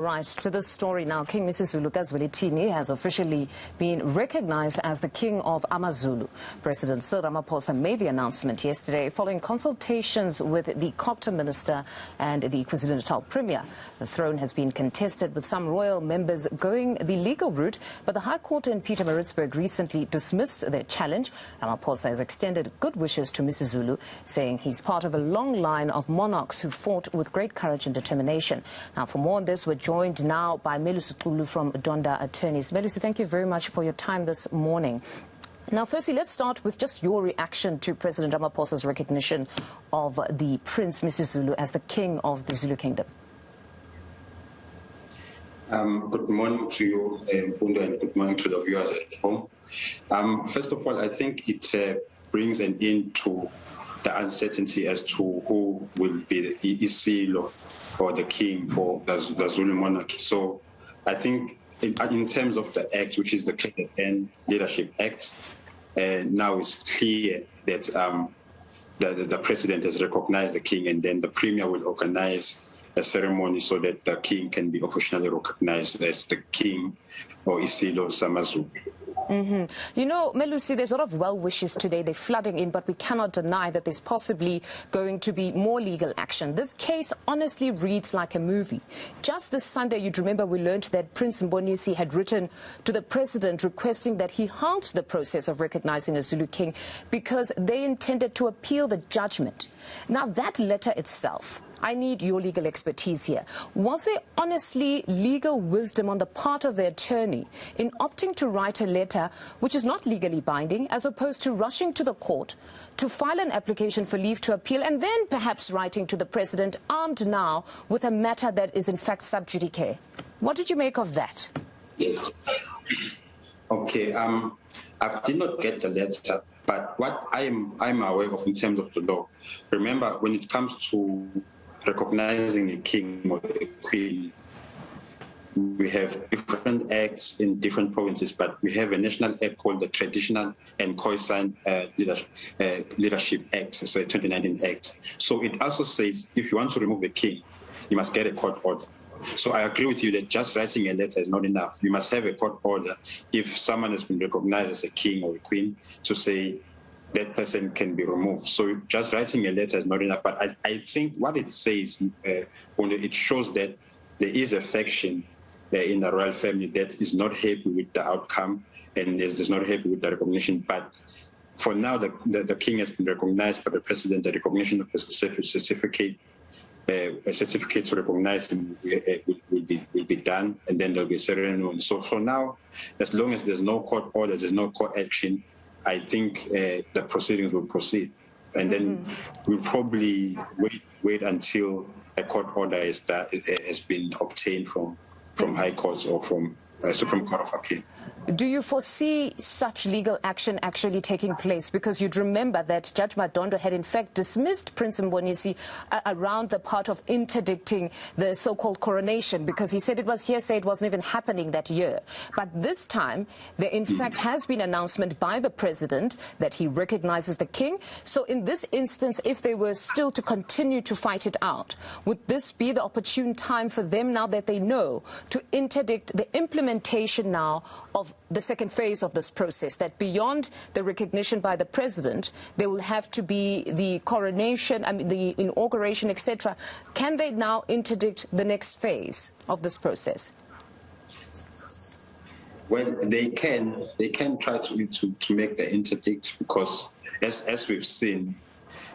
Right, to this story now. King Misuzulu Zwelithini has officially been recognized as the King of Amazulu. President Cyril Ramaphosa made the announcement yesterday following consultations with the Cogta Minister and the KwaZulu-Natal Premier. The throne has been contested with some royal members going the legal route, but the High Court in Pietermaritzburg recently dismissed their challenge. Ramaphosa has extended good wishes to Misuzulu, saying he's part of a long line of monarchs who fought with great courage and determination. Now, for more on this, we're joined now by Melusi Xulu from Donda Attorneys. Melusi, thank you very much for your time this morning. Now, firstly, let's start with just your reaction to President Ramaphosa's recognition of the Prince Misuzulu as the King of the Zulu Kingdom. Good morning to you, Pundo, and good morning to the viewers at home. First of all, I think it brings an end to the uncertainty as to who will be the Isilo or the king for the Zulu monarchy. So I think in terms of the act, which is the Cogta Leadership Act, now it's clear that the president has recognized the king, and then the premier will organize a ceremony so that the king can be officially recognized as the king or Isilo Samazulu. You know, Melusi, there's a lot of well wishes today. They're flooding in, but we cannot deny that there's possibly going to be more legal action. This case honestly reads like a movie. Just this Sunday, you'd remember we learned that Prince Mbonisi had written to the president requesting that he halt the process of recognizing a Zulu king because they intended to appeal the judgment. Now, that letter itself, I need your legal expertise here. Was there honestly legal wisdom on the part of the attorney in opting to write a letter which is not legally binding, as opposed to rushing to the court to file an application for leave to appeal and then perhaps writing to the president armed now with a matter that is in fact sub judice? What did you make of that? Yes. Okay. I did not get the letter, but what I'm aware of in terms of the law, remember when it comes to recognizing a king or a queen, we have different acts in different provinces, but we have a national act called the Traditional and Khoisan Leadership Act, so a 2019 Act. So it also says if you want to remove the king, you must get a court order. So I agree with you that just writing a letter is not enough. You must have a court order if someone has been recognized as a king or a queen to say that person can be removed. So just writing a letter is not enough. But I think what it says, it shows that there is a faction in the royal family that is not happy with the outcome and is not happy with the recognition. But for now, the king has been recognized by the president. The recognition of a certificate to recognize him will be done, and then there'll be a ceremony. So for now, as long as there's no court order, there's no court action, I think the proceedings will proceed, and then we'll probably wait until a court order has been obtained from high courts or from Supreme Court of Appeal. Do you foresee such legal action actually taking place? Because you'd remember that Judge Madondo had in fact dismissed Prince Mbonisi around the part of interdicting the so-called coronation, because he said it was hearsay, it wasn't even happening that year. But this time, there in fact has been an announcement by the president that he recognizes the king. So in this instance, if they were still to continue to fight it out, would this be the opportune time for them, now that they know, to interdict the implementation now of the second phase of this process, that beyond the recognition by the president, there will have to be the coronation, the inauguration, etc. Can they now interdict the next phase of this process? Well, they can try to make the interdict, because as we've seen,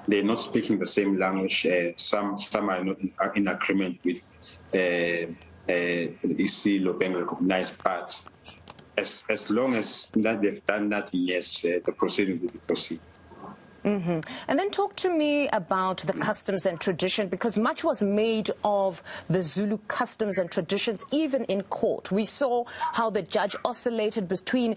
they're not speaking the same language. Some are not in agreement with Isilo being recognized, but as long as they've done nothing, yes, the proceedings will proceed. And then talk to me about the customs and tradition, because much was made of the Zulu customs and traditions, even in court. We saw how the judge oscillated between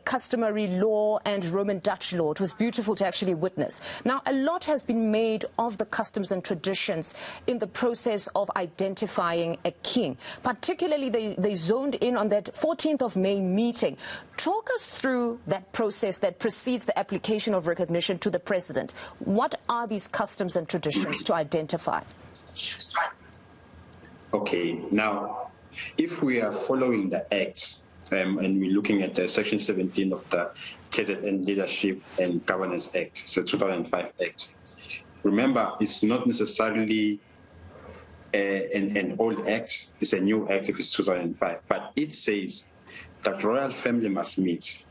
customary law and Roman Dutch law. It was beautiful to actually witness. Now, a lot has been made of the customs and traditions in the process of identifying a king. Particularly, they zoned in on that 14th of May meeting. Talk us through that process that precedes the application of recognition to the president. What are these customs and traditions to identify? Okay, now if we are following the Act, and we're looking at Section 17 of the KZN Leadership and Governance Act, so 2005 Act, remember, it's not necessarily an old act, it's a new act if it's 2005, but it says that royal family must meet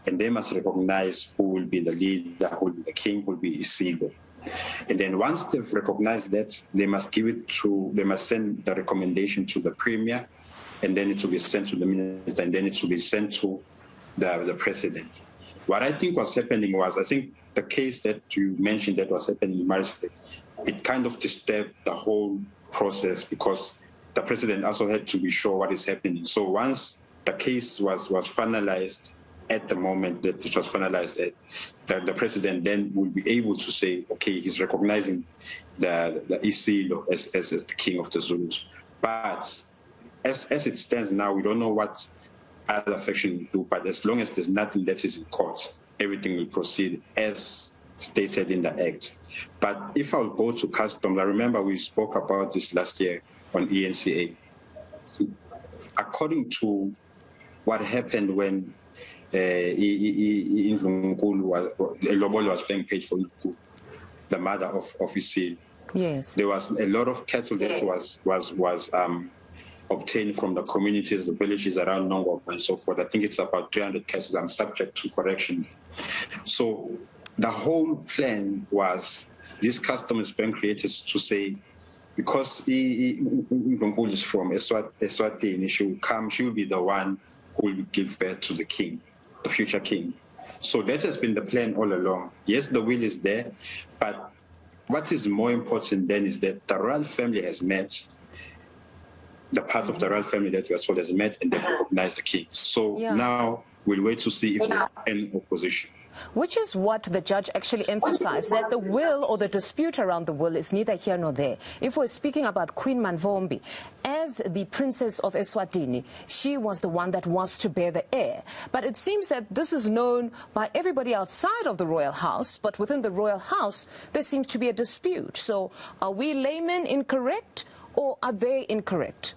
and they must recognize who will be the leader, who will be the king, who will be Isilo. And then once they've recognized that, they must send the recommendation to the Premier, and then it will be sent to the Minister, and then it will be sent to the President. What I think was happening was, I think the case that you mentioned that was happening in Maritzburg, it kind of disturbed the whole process because the President also had to be sure what is happening. So once the case was finalized, at the moment that it was finalized, the President then will be able to say, okay, he's recognizing the Isilo as the king of the Zulus. But as it stands now, we don't know what other faction will do, but as long as there's nothing that is in court, everything will proceed as stated in the Act. But if I'll go to customs, I remember we spoke about this last year on ENCA. According to what happened when Lobolo was playing page for Nkulu, the mother of Isilo. Yes. There was a lot of cattle that was obtained from the communities, the villages around Nongoma and so forth. I think it's about 300 cattle. I'm subject to correction. So the whole plan was this custom is being created to say, because Nkulu is from Eswatini, she will be the one who will give birth to the king, the future king. So that has been the plan all along. Yes, the will is there, but what is more important then is that the royal family has met, the part of the royal family that we are told has met, and they recognize the king. So now we'll wait to see if there's any opposition. Which is what the judge actually emphasized, that the will or the dispute around the will is neither here nor there. If we're speaking about Queen Manvombi, as the Princess of Eswatini, she was the one that was to bear the heir. But it seems that this is known by everybody outside of the royal house, but within the royal house, there seems to be a dispute. So are we laymen incorrect, or are they incorrect?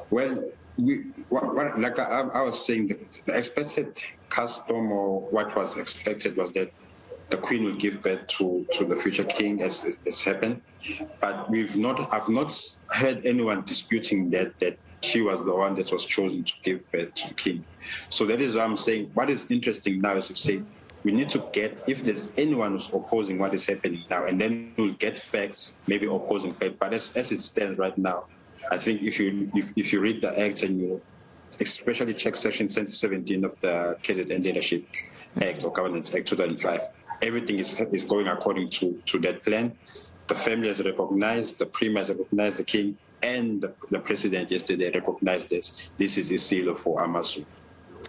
Well, like I was saying, the expected custom, or what was expected, was that the queen will give birth to the future king, as happened. But I've not heard anyone disputing that she was the one that was chosen to give birth to the king. So that is why I'm saying what is interesting now is to say we need to get, if there's anyone who's opposing what is happening now, and then we'll get facts, maybe opposing facts. But as it stands right now, I think if you read the Act and you especially check Section 17 of the KZN Leadership Act or Governance Act 2005, everything is going according to that plan. The family has recognized, the Premier has recognized the king, and the President yesterday recognized that this is Isilo for Amazulu.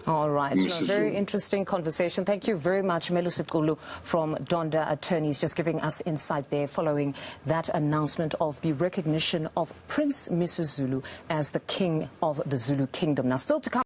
All right. A very interesting conversation. Thank you very much, Melusi Xulu from Donda Attorneys, just giving us insight there following that announcement of the recognition of Prince Misuzulu as the king of the Zulu kingdom. Now, still to come.